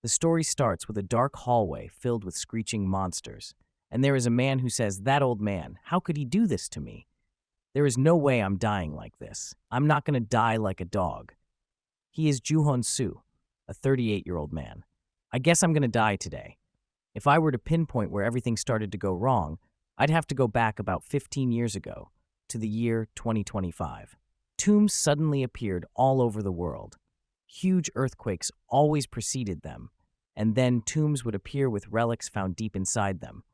The story starts with a dark hallway filled with screeching monsters, and there is a man who says, "That old man, how could he do this to me? There is no way I'm dying like this. I'm not going to die like a dog." He is Jooheon Suh, a 38-year-old man. "I guess I'm going to die today. If I were to pinpoint where everything started to go wrong, I'd have to go back about 15 years ago, to the year 2025. Tombs suddenly appeared all over the world. Huge earthquakes always preceded them, and then tombs would appear with relics found deep inside them.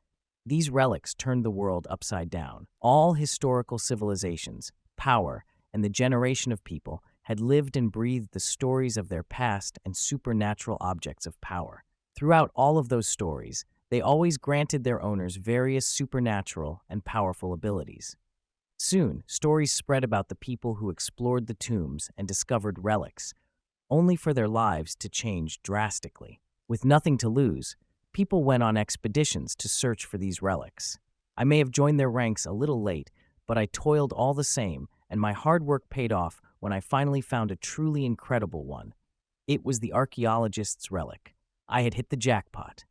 These relics turned the world upside down. All historical civilizations, power, and the generation of people had lived and breathed the stories of their past and supernatural objects of power. Throughout all of those stories, they always granted their owners various supernatural and powerful abilities. Soon, stories spread about the people who explored the tombs and discovered relics, only for their lives to change drastically. With nothing to lose, people went on expeditions to search for these relics. I may have joined their ranks a little late, but I toiled all the same, and my hard work paid off when I finally found a truly incredible one. It was the archaeologist's relic. I had hit the jackpot.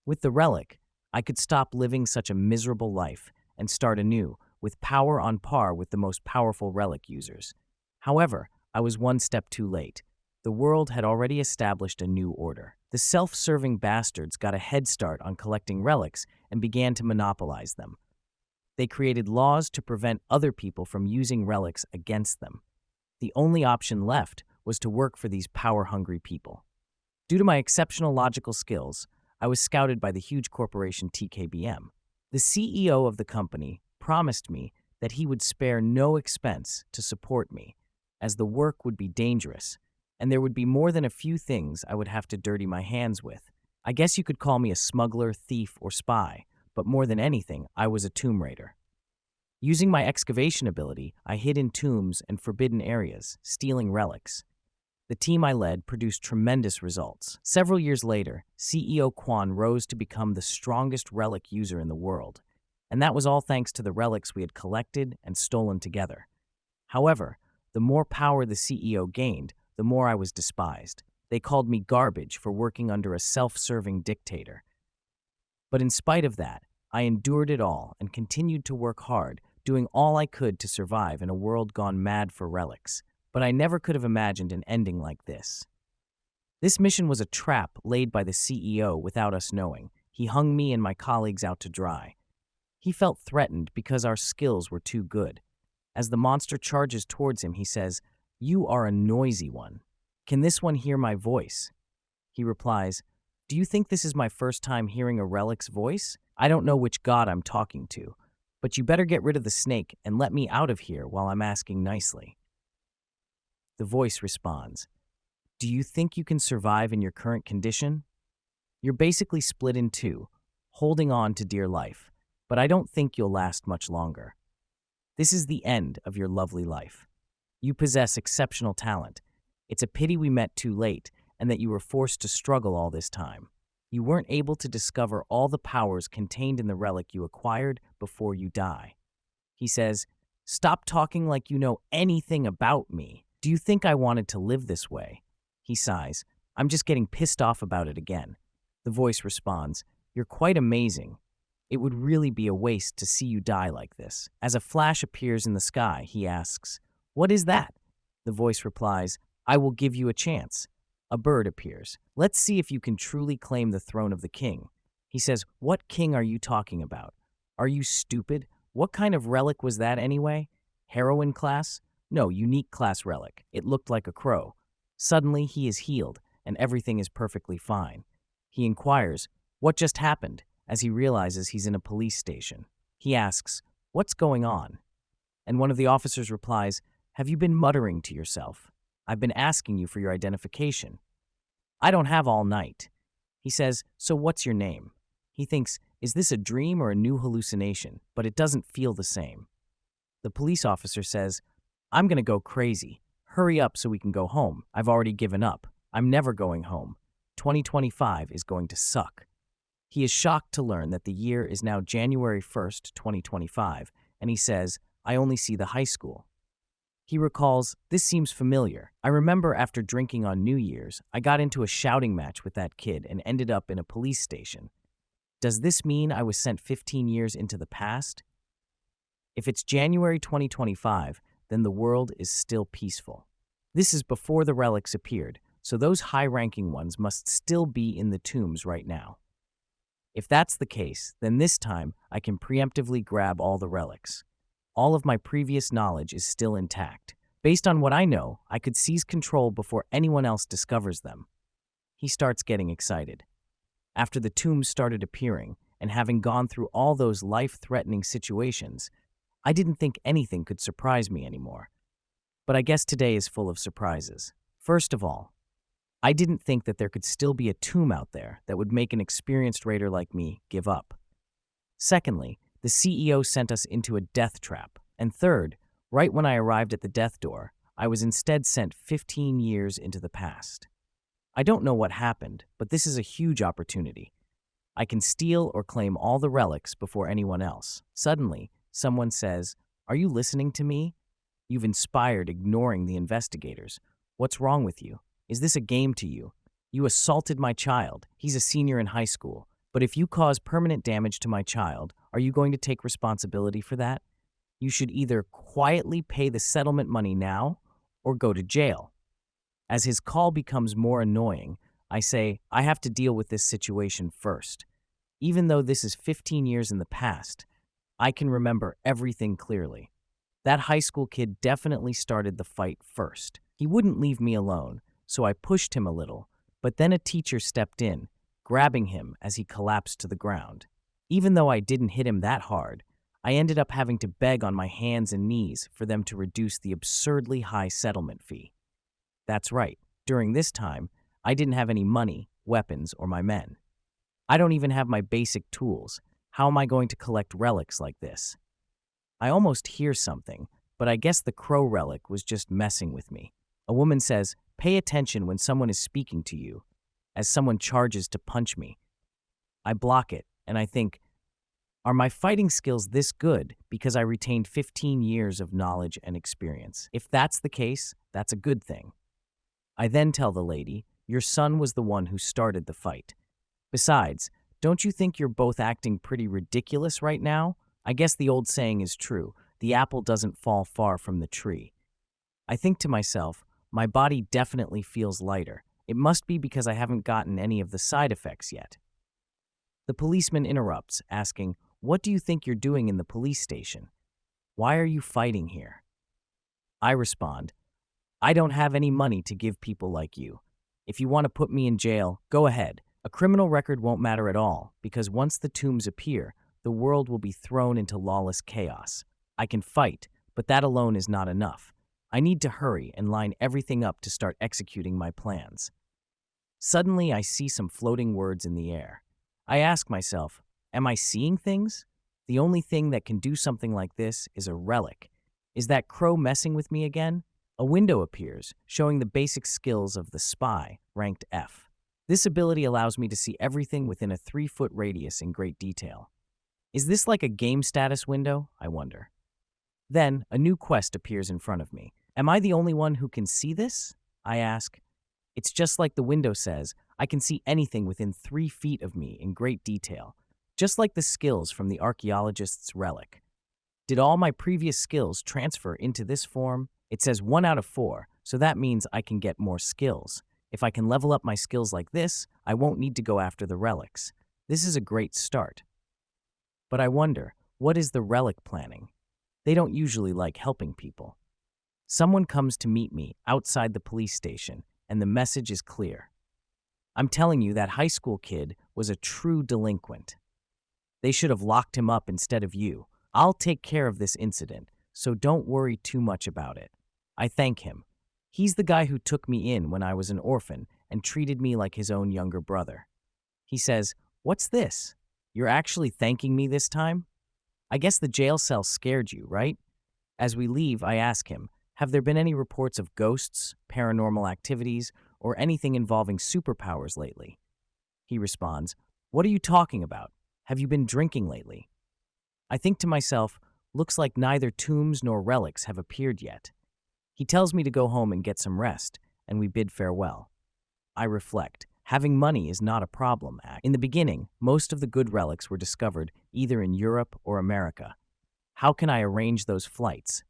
With the relic, I could stop living such a miserable life and start anew, with power on par with the most powerful relic users. However, I was one step too late. The world had already established a new order. The self-serving bastards got a head start on collecting relics and began to monopolize them. They created laws to prevent other people from using relics against them. The only option left was to work for these power-hungry people. Due to my exceptional logical skills, I was scouted by the huge corporation TKBM. The CEO of the company promised me that he would spare no expense to support me, as the work would be dangerous, and there would be more than a few things I would have to dirty my hands with. I guess you could call me a smuggler, thief, or spy, but more than anything, I was a tomb raider. Using my excavation ability, I hid in tombs and forbidden areas, stealing relics. The team I led produced tremendous results. Several years later, CEO Kwon rose to become the strongest relic user in the world, and that was all thanks to the relics we had collected and stolen together. However, the more power the CEO gained, the more I was despised. They called me garbage for working under a self-serving dictator. But in spite of that, I endured it all and continued to work hard, doing all I could to survive in a world gone mad for relics. But I never could have imagined an ending like this. This mission was a trap laid by the CEO without us knowing. He hung me and my colleagues out to dry. He felt threatened because our skills were too good. As the monster charges towards him, he says, "You are a noisy one. Can this one hear my voice?" He replies, "Do you think this is my first time hearing a relic's voice? I don't know which god I'm talking to, but you better get rid of the snake and let me out of here while I'm asking nicely." The voice responds, "Do you think you can survive in your current condition? You're basically split in two, holding on to dear life, but I don't think you'll last much longer. This is the end of your lovely life. You possess exceptional talent. It's a pity we met too late and that you were forced to struggle all this time. You weren't able to discover all the powers contained in the relic you acquired before you die." He says, "Stop talking like you know anything about me. Do you think I wanted to live this way?" He sighs, "I'm just getting pissed off about it again." The voice responds, "You're quite amazing. It would really be a waste to see you die like this." As a flash appears in the sky, he asks, "What is that?" The voice replies, "I will give you a chance." A bird appears. "Let's see if you can truly claim the throne of the king." He says, "What king are you talking about? Are you stupid? What kind of relic was that anyway? Heroine class? No, unique class relic. It looked like a crow." Suddenly, he is healed, and everything is perfectly fine. He inquires, "What just happened?" as he realizes he's in a police station. He asks, "What's going on?" And one of the officers replies, "Have you been muttering to yourself? I've been asking you for your identification." "I don't have all night." He says, "So what's your name?" He thinks, is this a dream or a new hallucination? But it doesn't feel the same. The police officer says, "I'm gonna go crazy. Hurry up so we can go home. I've already given up. I'm never going home. 2025 is going to suck." He is shocked to learn that the year is now January 1st, 2025, and he says, "I only see the high school." He recalls, "This seems familiar. I remember after drinking on New Year's, I got into a shouting match with that kid and ended up in a police station. Does this mean I was sent 15 years into the past? If it's January 2025, then the world is still peaceful." This is before the relics appeared, so those high-ranking ones must still be in the tombs right now. If that's the case, then this time I can preemptively grab all the relics. All of my previous knowledge is still intact. Based on what I know, I could seize control before anyone else discovers them. He starts getting excited. After the tombs started appearing, and having gone through all those life-threatening situations, I didn't think anything could surprise me anymore. But I guess today is full of surprises. First of all, I didn't think that there could still be a tomb out there that would make an experienced raider like me give up. Secondly, the CEO sent us into a death trap. And third, right when I arrived at the death door, I was instead sent 15 years into the past. I don't know what happened, but this is a huge opportunity. I can steal or claim all the relics before anyone else. Suddenly, someone says, "Are you listening to me? You've inspired ignoring the investigators. What's wrong with you? Is this a game to you? You assaulted my child. He's a senior in high school. But if you cause permanent damage to my child, are you going to take responsibility for that? You should either quietly pay the settlement money now or go to jail." As his call becomes more annoying, I say, I have to deal with this situation first. Even though this is 15 years in the past, I can remember everything clearly. That high school kid definitely started the fight first. He wouldn't leave me alone, so I pushed him a little, but then a teacher stepped in, grabbing him as he collapsed to the ground. Even though I didn't hit him that hard, I ended up having to beg on my hands and knees for them to reduce the absurdly high settlement fee. That's right, during this time, I didn't have any money, weapons, or my men. I don't even have my basic tools. How am I going to collect relics like this? I almost hear something, but I guess the crow relic was just messing with me. A woman says, "Pay attention when someone is speaking to you," as someone charges to punch me. I block it, and I think, are my fighting skills this good because I retained 15 years of knowledge and experience? If that's the case, that's a good thing. I then tell the lady, "Your son was the one who started the fight. Besides, don't you think you're both acting pretty ridiculous right now? I guess the old saying is true, the apple doesn't fall far from the tree." I think to myself, my body definitely feels lighter. It must be because I haven't gotten any of the side effects yet. The policeman interrupts, asking, "What do you think you're doing in the police station? Why are you fighting here?" I respond, "I don't have any money to give people like you. If you want to put me in jail, go ahead. A criminal record won't matter at all, because once the tombs appear, the world will be thrown into lawless chaos. I can fight, but that alone is not enough. I need to hurry and line everything up to start executing my plans." Suddenly, I see some floating words in the air. I ask myself, am I seeing things? The only thing that can do something like this is a relic. Is that crow messing with me again? A window appears, showing the basic skills of the spy, ranked F. This ability allows me to see everything within a 3-foot radius in great detail. Is this like a game status window? I wonder. Then, a new quest appears in front of me. Am I the only one who can see this? I ask. It's just like the window says, I can see anything within 3 feet of me in great detail, just like the skills from the archaeologist's relic. Did all my previous skills transfer into this form? It says 1 out of 4, so that means I can get more skills. If I can level up my skills like this, I won't need to go after the relics. This is a great start. But I wonder, what is the relic planning? They don't usually like helping people. Someone comes to meet me outside the police station, and the message is clear. I'm telling you, that high school kid was a true delinquent. They should have locked him up instead of you. I'll take care of this incident, so don't worry too much about it. I thank him. He's the guy who took me in when I was an orphan and treated me like his own younger brother. He says, "What's this? You're actually thanking me this time? I guess the jail cell scared you, right?" As we leave, I ask him, have there been any reports of ghosts, paranormal activities, or anything involving superpowers lately? He responds, "What are you talking about? Have you been drinking lately?" I think to myself, looks like neither tombs nor relics have appeared yet. He tells me to go home and get some rest, and we bid farewell. I reflect. Having money is not a problem. In the beginning, most of the good relics were discovered either in Europe or America. How can I arrange those flights?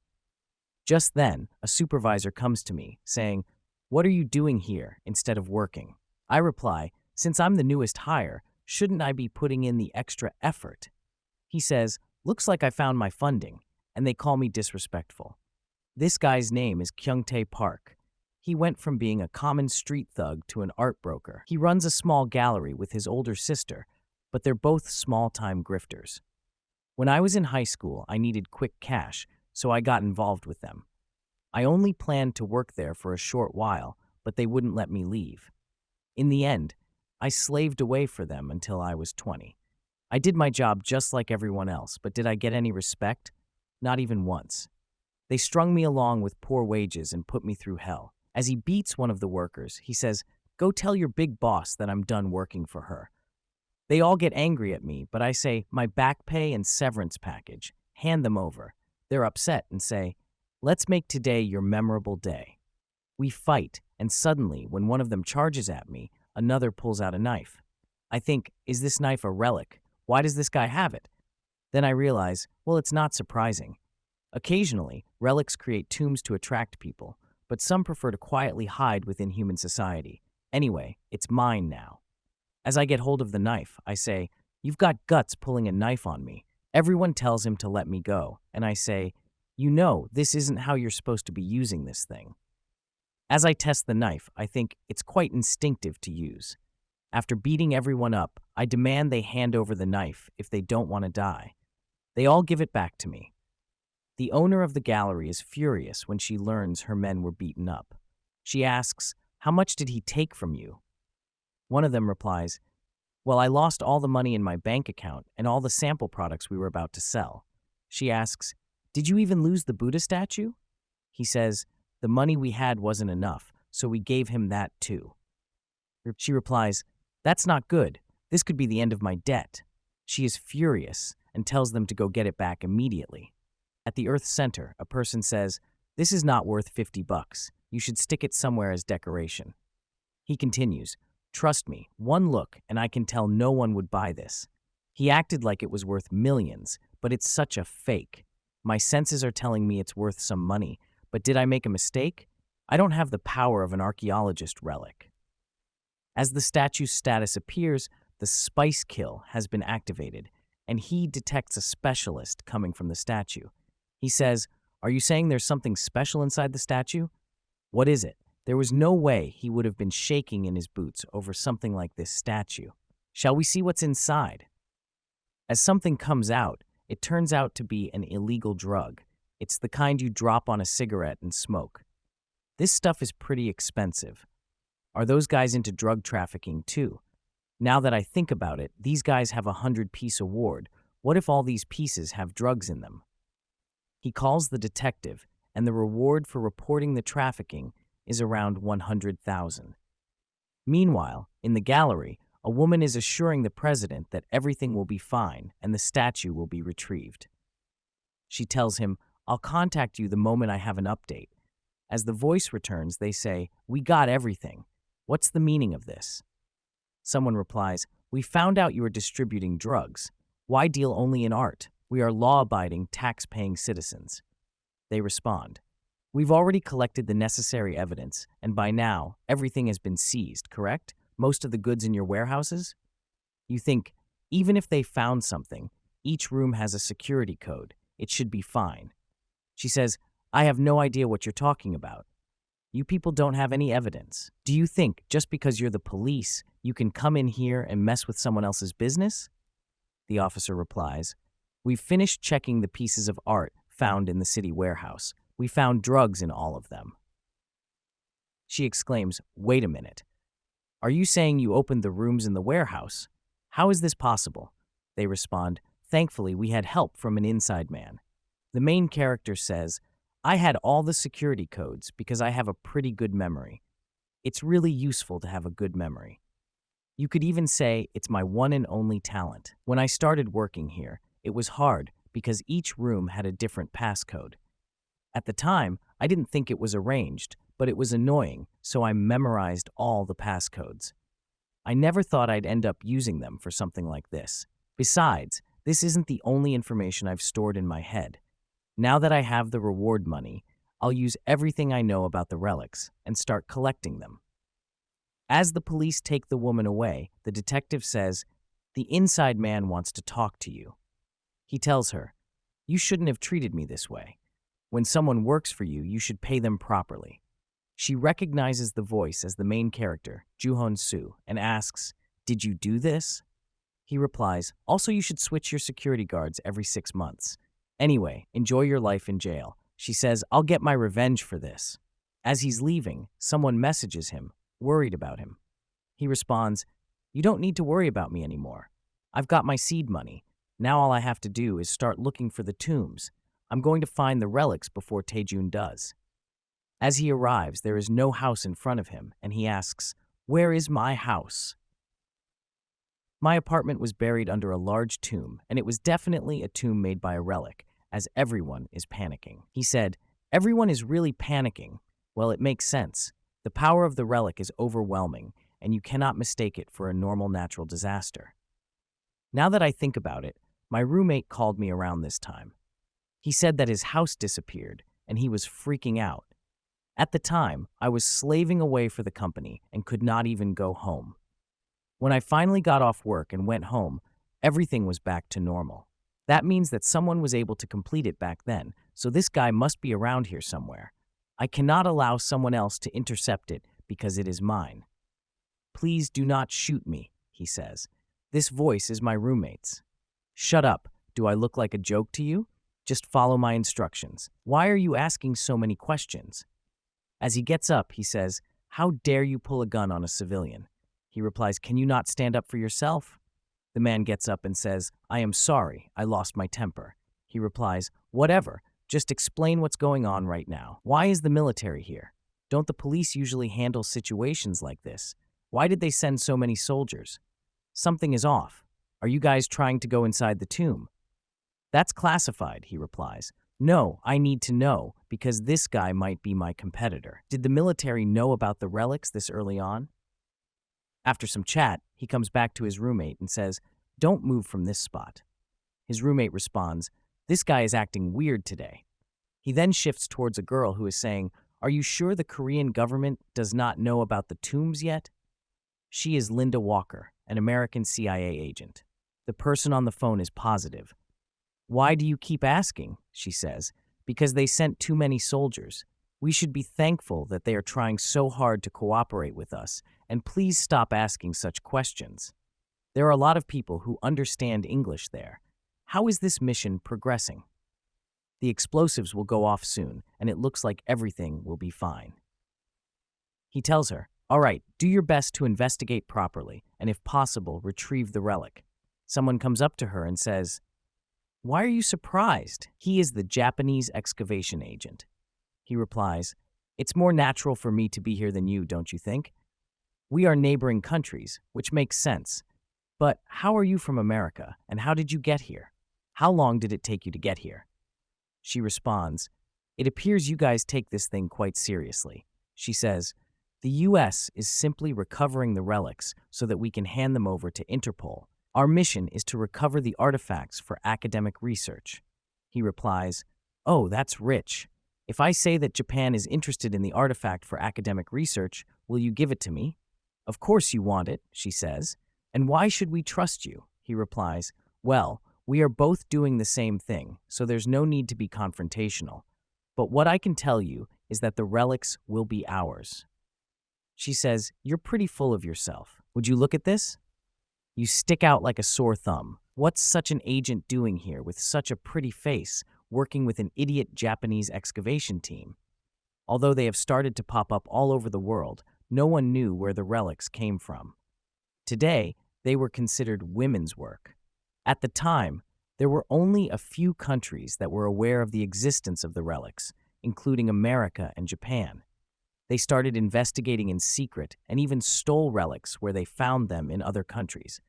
Just then, a supervisor comes to me, saying, "What are you doing here instead of working?" I reply, "Since I'm the newest hire, shouldn't I be putting in the extra effort?" He says, "Looks like I found my funding," and they call me disrespectful. This guy's name is Kyung-tae Park. He went from being a common street thug to an art broker. He runs a small gallery with his older sister, but they're both small-time grifters. When I was in high school, I needed quick cash, so I got involved with them. I only planned to work there for a short while, but they wouldn't let me leave. In the end, I slaved away for them until I was 20. I did my job just like everyone else, but did I get any respect? Not even once. They strung me along with poor wages and put me through hell. As he beats one of the workers, he says, "Go tell your big boss that I'm done working for her." They all get angry at me, but I say, "My back pay and severance package." Hand them over. They're upset and say, "Let's make today your memorable day." We fight, and suddenly, when one of them charges at me, another pulls out a knife. I think, is this knife a relic? Why does this guy have it? Then I realize, well, it's not surprising. Occasionally, relics create tombs to attract people, but some prefer to quietly hide within human society. Anyway, it's mine now. As I get hold of the knife, I say, "You've got guts pulling a knife on me." Everyone tells him to let me go, and I say, "You know, this isn't how you're supposed to be using this thing." As I test the knife, I think it's quite instinctive to use. After beating everyone up, I demand they hand over the knife if they don't want to die. They all give it back to me. The owner of the gallery is furious when she learns her men were beaten up. She asks, "How much did he take from you?" One of them replies, "Well, I lost all the money in my bank account and all the sample products we were about to sell." She asks, "Did you even lose the Buddha statue?" He says, "The money we had wasn't enough, so we gave him that too." She replies, "That's not good. This could be the end of my debt." She is furious and tells them to go get it back immediately. At the Earth's center, a person says, "This is not worth $50. You should stick it somewhere as decoration." He continues, "Trust me, one look and I can tell no one would buy this." He acted like it was worth millions, but it's such a fake. My senses are telling me it's worth some money, but did I make a mistake? I don't have the power of an archaeologist relic. As the statue's status appears, the spice kill has been activated, and he detects a specialist coming from the statue. He says, "Are you saying there's something special inside the statue?" What is it? There was no way he would have been shaking in his boots over something like this statue. Shall we see what's inside? As something comes out, it turns out to be an illegal drug. It's the kind you drop on a cigarette and smoke. This stuff is pretty expensive. Are those guys into drug trafficking too? Now that I think about it, these guys have a 100-piece award. What if all these pieces have drugs in them? He calls the detective, and the reward for reporting the trafficking is around 100,000. Meanwhile, in the gallery, a woman is assuring the president that everything will be fine and the statue will be retrieved. She tells him, "I'll contact you the moment I have an update." As the voice returns, they say, "We got everything. What's the meaning of this?" Someone replies, "We found out you are distributing drugs. Why deal only in art? We are law-abiding, tax-paying citizens." They respond, "We've already collected the necessary evidence, and by now, everything has been seized, correct? Most of the goods in your warehouses?" You think, even if they found something, each room has a security code. It should be fine. She says, "I have no idea what you're talking about. You people don't have any evidence. Do you think, just because you're the police, you can come in here and mess with someone else's business?" The officer replies, "We've finished checking the pieces of art found in the city warehouse. We found drugs in all of them." She exclaims, "Wait a minute. Are you saying you opened the rooms in the warehouse? How is this possible?" They respond, "Thankfully, we had help from an inside man." The main character says, "I had all the security codes because I have a pretty good memory. It's really useful to have a good memory. You could even say it's my one and only talent. When I started working here, it was hard because each room had a different passcode. At the time, I didn't think it was arranged, but it was annoying, so I memorized all the passcodes. I never thought I'd end up using them for something like this. Besides, this isn't the only information I've stored in my head. Now that I have the reward money, I'll use everything I know about the relics and start collecting them. As the police take the woman away, the detective says, "The inside man wants to talk to you." He tells her, "You shouldn't have treated me this way. When someone works for you, you should pay them properly." She recognizes the voice as the main character, Jooheon Suh, and asks, "Did you do this?" He replies, "Also, you should switch your security guards every 6 months. Anyway, enjoy your life in jail." She says, "I'll get my revenge for this." As he's leaving, someone messages him, worried about him. He responds, "You don't need to worry about me anymore. I've got my seed money. Now all I have to do is start looking for the tombs. I'm going to find the relics before Taejun does." As he arrives, there is no house in front of him, and he asks, "Where is my house?" My apartment was buried under a large tomb, and it was definitely a tomb made by a relic, as everyone is panicking. He said, "Everyone is really panicking." Well, it makes sense. The power of the relic is overwhelming, and you cannot mistake it for a normal natural disaster. Now that I think about it, my roommate called me around this time. He said that his house disappeared, and he was freaking out. At the time, I was slaving away for the company and could not even go home. When I finally got off work and went home, everything was back to normal. That means that someone was able to complete it back then, so this guy must be around here somewhere. I cannot allow someone else to intercept it because it is mine. "Please do not shoot me," he says. "This voice is my roommate's." "Shut up. Do I look like a joke to you? Just follow my instructions. Why are you asking so many questions?" As he gets up, he says, "How dare you pull a gun on a civilian?" He replies, "Can you not stand up for yourself?" The man gets up and says, "I am sorry, I lost my temper." He replies, "Whatever, just explain what's going on right now. Why is the military here? Don't the police usually handle situations like this? Why did they send so many soldiers? Something is off. Are you guys trying to go inside the tomb?" "That's classified," he replies. "No, I need to know, because this guy might be my competitor." Did the military know about the relics this early on? After some chat, he comes back to his roommate and says, "Don't move from this spot." His roommate responds, "This guy is acting weird today." He then shifts towards a girl who is saying, "Are you sure the Korean government does not know about the tombs yet?" She is Linda Walker, an American CIA agent. The person on the phone is positive. "Why do you keep asking?" she says. "Because they sent too many soldiers. We should be thankful that they are trying so hard to cooperate with us, and please stop asking such questions. There are a lot of people who understand English there. How is this mission progressing?" The explosives will go off soon, and it looks like everything will be fine. He tells her, "All right, do your best to investigate properly, and if possible, retrieve the relic." Someone comes up to her and says, "Why are you surprised?" He is the Japanese excavation agent. He replies, "It's more natural for me to be here than you, don't you think? We are neighboring countries, which makes sense. But how are you from America, and how did you get here? How long did it take you to get here?" She responds, "It appears you guys take this thing quite seriously." She says, "The US is simply recovering the relics so that we can hand them over to Interpol. Our mission is to recover the artifacts for academic research." He replies, "Oh, that's rich. If I say that Japan is interested in the artifact for academic research, will you give it to me?" "Of course you want it," she says. "And why should we trust you?" He replies, "Well, we are both doing the same thing, so there's no need to be confrontational. But what I can tell you is that the relics will be ours." She says, "You're pretty full of yourself. Would you look at this? You stick out like a sore thumb. What's such an agent doing here with such a pretty face, working with an idiot Japanese excavation team?" Although they have started to pop up all over the world, no one knew where the relics came from. Today, they were considered women's work. At the time, there were only a few countries that were aware of the existence of the relics, including America and Japan. They started investigating in secret and even stole relics where they found them in other countries.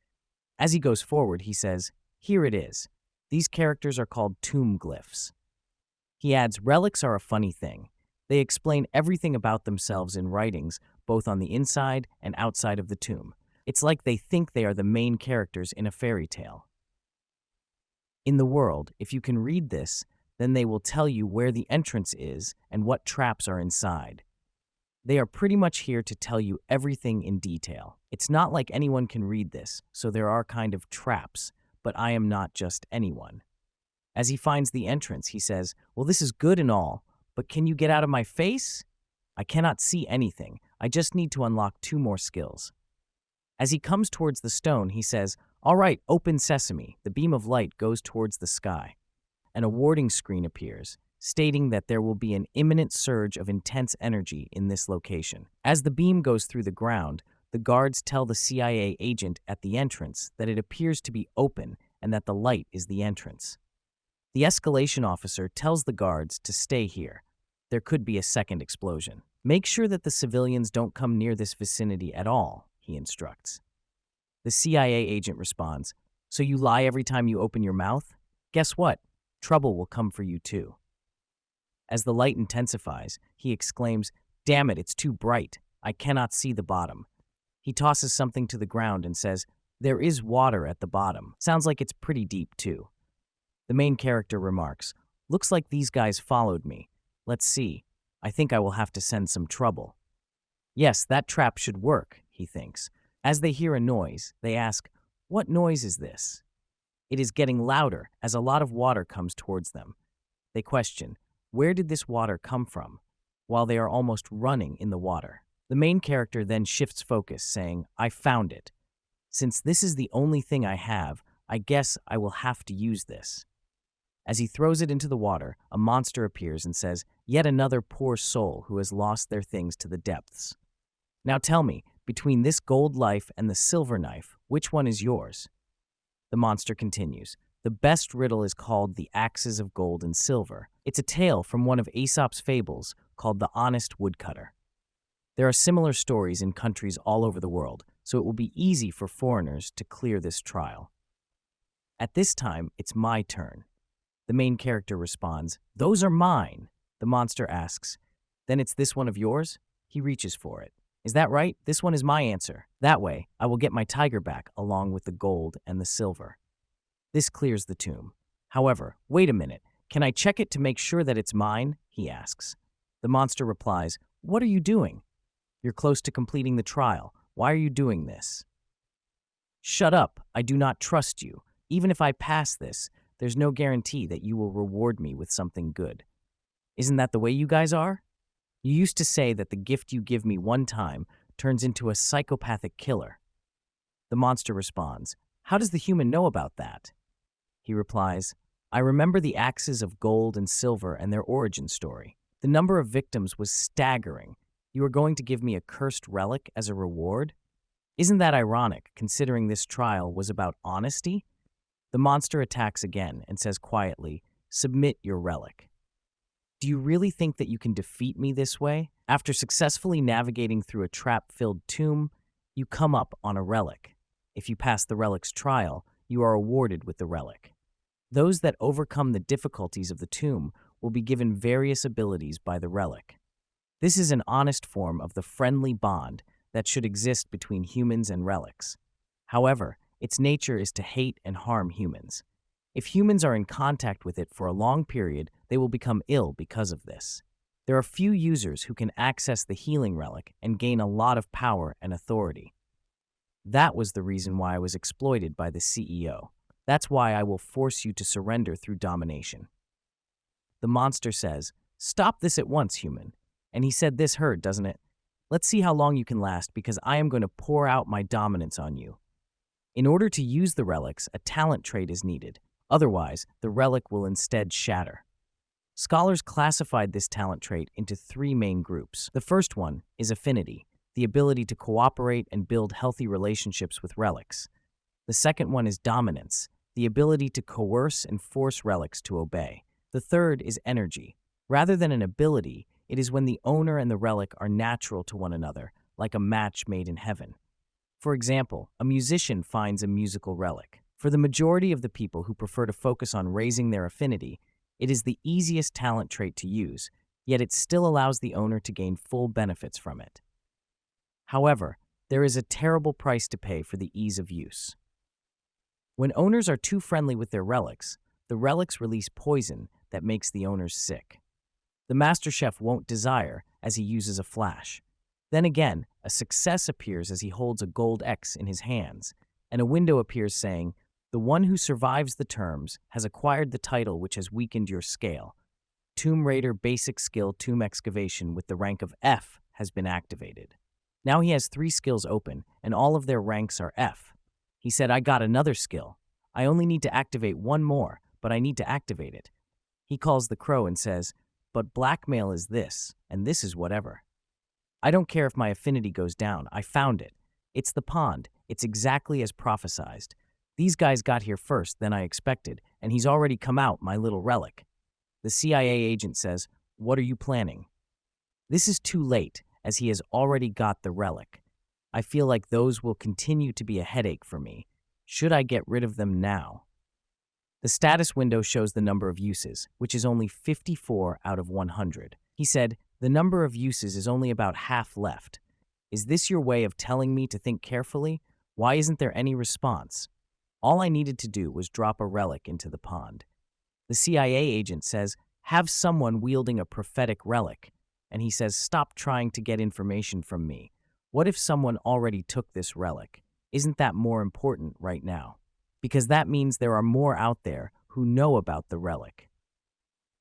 As he goes forward, he says, "Here it is. These characters are called tomb glyphs." He adds, relics are a funny thing. They explain everything about themselves in writings, both on the inside and outside of the tomb. It's like they think they are the main characters in a fairy tale. In the world, if you can read this, then they will tell you where the entrance is and what traps are inside. They are pretty much here to tell you everything in detail. It's not like anyone can read this, so there are kind of traps, but I am not just anyone. As he finds the entrance, he says, well, this is good and all, but can you get out of my face? I cannot see anything. I just need to unlock 2 more skills. As he comes towards the stone, he says, all right, open sesame. The beam of light goes towards the sky. And a warning screen appears, stating that there will be an imminent surge of intense energy in this location. As the beam goes through the ground, the guards tell the CIA agent at the entrance that it appears to be open and that the light is the entrance. The escalation officer tells the guards to stay here. There could be a second explosion. Make sure that the civilians don't come near this vicinity at all, he instructs. The CIA agent responds, so you lie every time you open your mouth? Guess what? Trouble will come for you too. As the light intensifies, he exclaims, damn it, it's too bright. I cannot see the bottom. He tosses something to the ground and says, there is water at the bottom. Sounds like it's pretty deep too. The main character remarks, looks like these guys followed me. Let's see. I think I will have to send some trouble. Yes, that trap should work, he thinks. As they hear a noise, they ask, what noise is this? It is getting louder as a lot of water comes towards them. They question, where did this water come from? While they are almost running in the water. The main character then shifts focus, saying, I found it. Since this is the only thing I have, I guess I will have to use this. As he throws it into the water, a monster appears and says, yet another poor soul who has lost their things to the depths. Now tell me, between this gold life and the silver knife, which one is yours? The monster continues, the best riddle is called the axes of gold and silver. It's a tale from one of Aesop's fables called the honest woodcutter. There are similar stories in countries all over the world, so it will be easy for foreigners to clear this trial. At this time, it's my turn. The main character responds, those are mine. The monster asks, then it's this one of yours? He reaches for it. Is that right? This one is my answer. That way, I will get my tiger back along with the gold and the silver. This clears the tomb. However, wait a minute. Can I check it to make sure that it's mine? He asks. The monster replies, what are you doing? You're close to completing the trial. Why are you doing this? Shut up. I do not trust you. Even if I pass this, there's no guarantee that you will reward me with something good. Isn't that the way you guys are? You used to say that the gift you give me one time turns into a psychopathic killer. The monster responds, how does the human know about that? He replies, I remember the axes of gold and silver and their origin story. The number of victims was staggering. You are going to give me a cursed relic as a reward? Isn't that ironic, considering this trial was about honesty? The monster attacks again and says quietly, submit your relic. Do you really think that you can defeat me this way? After successfully navigating through a trap-filled tomb, you come up on a relic. If you pass the relic's trial, you are awarded with the relic. Those that overcome the difficulties of the tomb will be given various abilities by the relic. This is an honest form of the friendly bond that should exist between humans and relics. However, its nature is to hate and harm humans. If humans are in contact with it for a long period, they will become ill because of this. There are few users who can access the healing relic and gain a lot of power and authority. That was the reason why I was exploited by the CEO. That's why I will force you to surrender through domination. The monster says, stop this at once, human. And he said this hurt, doesn't it? Let's see how long you can last because I am going to pour out my dominance on you. In order to use the relics, a talent trait is needed. Otherwise, the relic will instead shatter. Scholars classified this talent trait into 3 main groups. The first one is affinity, the ability to cooperate and build healthy relationships with relics. The second one is dominance, the ability to coerce and force relics to obey. The third is energy. Rather than an ability, it is when the owner and the relic are natural to one another, like a match made in heaven. For example, a musician finds a musical relic. For the majority of the people who prefer to focus on raising their affinity, It is the easiest talent trait to use, yet it still allows the owner to gain full benefits from it. However, there is a terrible price to pay for the ease of use. When owners are too friendly with their relics, the relics release poison that makes the owners sick. The master chef won't desire as he uses a flash. Then again, a success appears as he holds a gold X in his hands, and a window appears saying, "The one who survives the terms has acquired the title which has weakened your scale. Tomb Raider Basic Skill Tomb Excavation with the rank of F has been activated." Now he has 3 skills open, and all of their ranks are F. He said, "I got another skill. I only need to activate one more, but I need to activate it." He calls the crow and says, "But blackmail is this, and this is whatever. I don't care if my affinity goes down. I found it. It's the pond. It's exactly as prophesized. These guys got here first than I expected, and he's already come out, my little relic." The CIA agent says, "What are you planning?" This is too late, as he has already got the relic. I feel like those will continue to be a headache for me. Should I get rid of them now? The status window shows the number of uses, which is only 54 out of 100. He said, "The number of uses is only about half left. Is this your way of telling me to think carefully? Why isn't there any response? All I needed to do was drop a relic into the pond." The CIA agent says, "Have someone wielding a prophetic relic." And he says, "Stop trying to get information from me. What if someone already took this relic? Isn't that more important right now? Because that means there are more out there who know about the relic."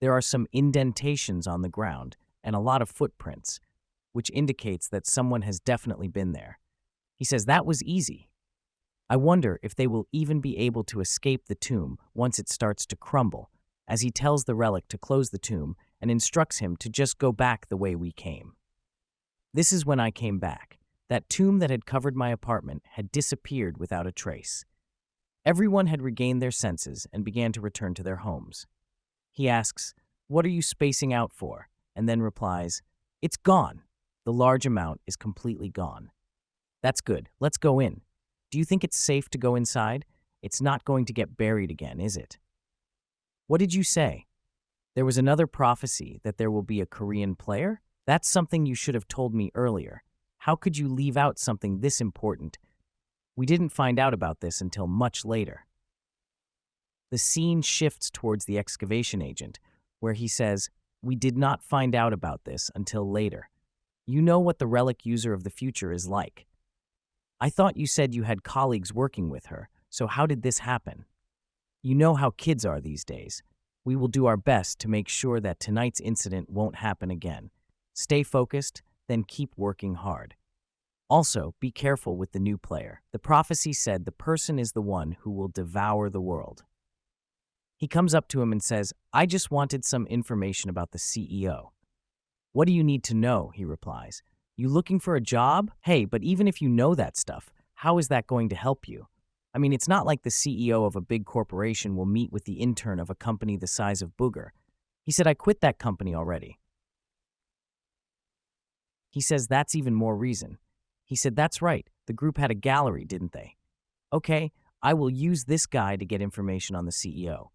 There are some indentations on the ground and a lot of footprints, which indicates that someone has definitely been there. He says, "That was easy. I wonder if they will even be able to escape the tomb once it starts to crumble," as he tells the relic to close the tomb and instructs him to just go back the way we came. This is when I came back. That tomb that had covered my apartment had disappeared without a trace. Everyone had regained their senses and began to return to their homes. He asks, "What are you spacing out for?" and then replies, "It's gone. The large amount is completely gone." "That's good. Let's go in. Do you think it's safe to go inside? It's not going to get buried again, is it?" "What did you say? There was another prophecy that there will be a Korean player? That's something you should have told me earlier. How could you leave out something this important? We didn't find out about this until much later." The scene shifts towards the excavation agent, where he says, "We did not find out about this until later. You know what the relic user of the future is like. I thought you said you had colleagues working with her, so how did this happen? You know how kids are these days. We will do our best to make sure that tonight's incident won't happen again. Stay focused, then keep working hard. Also, be careful with the new player. The prophecy said the person is the one who will devour the world." He comes up to him and says, "I just wanted some information about the CEO." "What do you need to know?" he replies. "You looking for a job? Hey, but even if you know that stuff, how is that going to help you? I mean, it's not like the CEO of a big corporation will meet with the intern of a company the size of Booger." He said, "I quit that company already." He says, "That's even more reason." He said, "That's right. The group had a gallery, didn't they? Okay, I will use this guy to get information on the CEO.